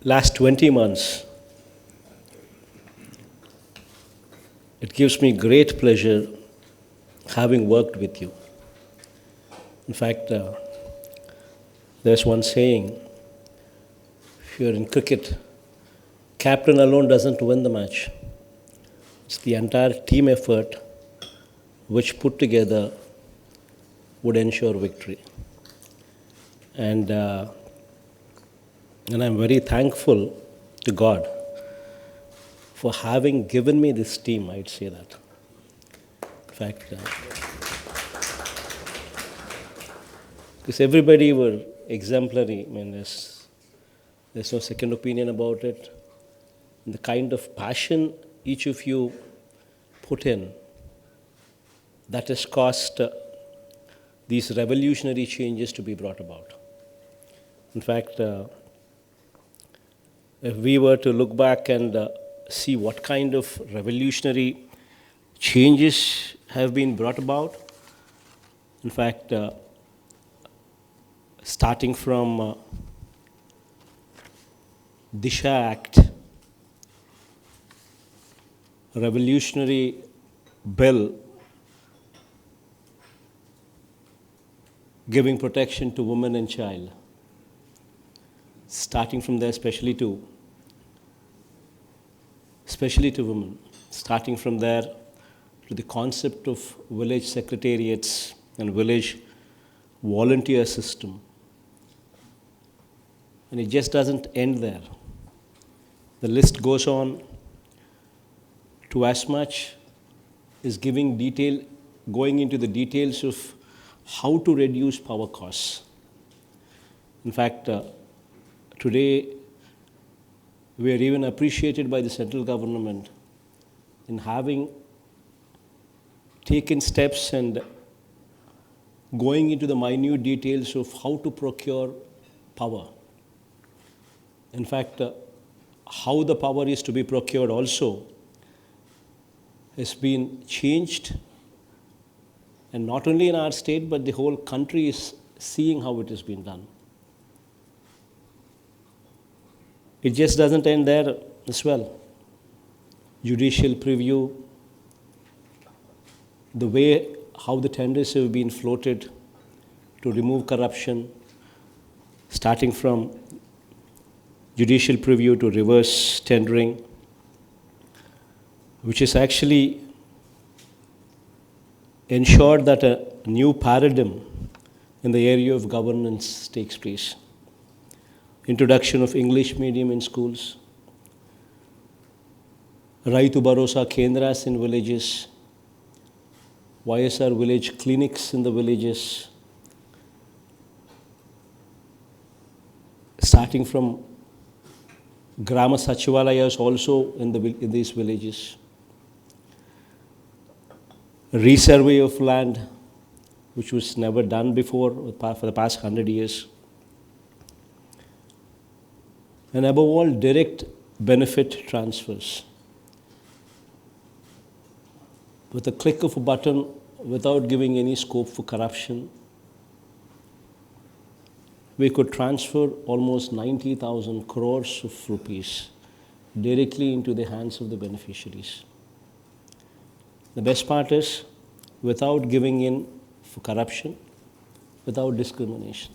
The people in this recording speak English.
last 20 months, it gives me great pleasure having worked with you. In fact, there's one saying, if you're in cricket, captain alone doesn't win the match. It's the entire team effort which put together would ensure victory. And I'm very thankful to God for having given me this team, I'd say that. In fact, because everybody were exemplary. I mean, there's no second opinion about it. And the kind of passion each of you put in, that has caused these revolutionary changes to be brought about. In fact, if we were to look back and see what kind of revolutionary changes have been brought about, in fact, starting from Disha Act, a revolutionary bill giving protection to women and child. Starting from there, especially to women. Starting from there to the concept of village secretariats and village volunteer system. And it just doesn't end there. The list goes on to as much as going into the details of how to reduce power costs. In fact, today we are even appreciated by the central government in having taken steps and going into the minute details of how to procure power. In fact, how the power is to be procured also has been changed, and not only in our state, but the whole country is seeing how it has been done. It just doesn't end there as well. Judicial preview, the way how the tenders have been floated to remove corruption, starting from judicial preview to reverse tendering, which is actually ensured that a new paradigm in the area of governance takes place. Introduction of English medium in schools, Raitu Bharosa Kendras in villages, YSR village clinics in the villages, starting from Grama Sachivalayas also in these villages. Resurvey of land, which was never done before for the past 100 years. And above all, direct benefit transfers. With a click of a button, without giving any scope for corruption, we could transfer almost 90,000 crores of rupees directly into the hands of the beneficiaries. The best part is, without giving in for corruption, without discrimination.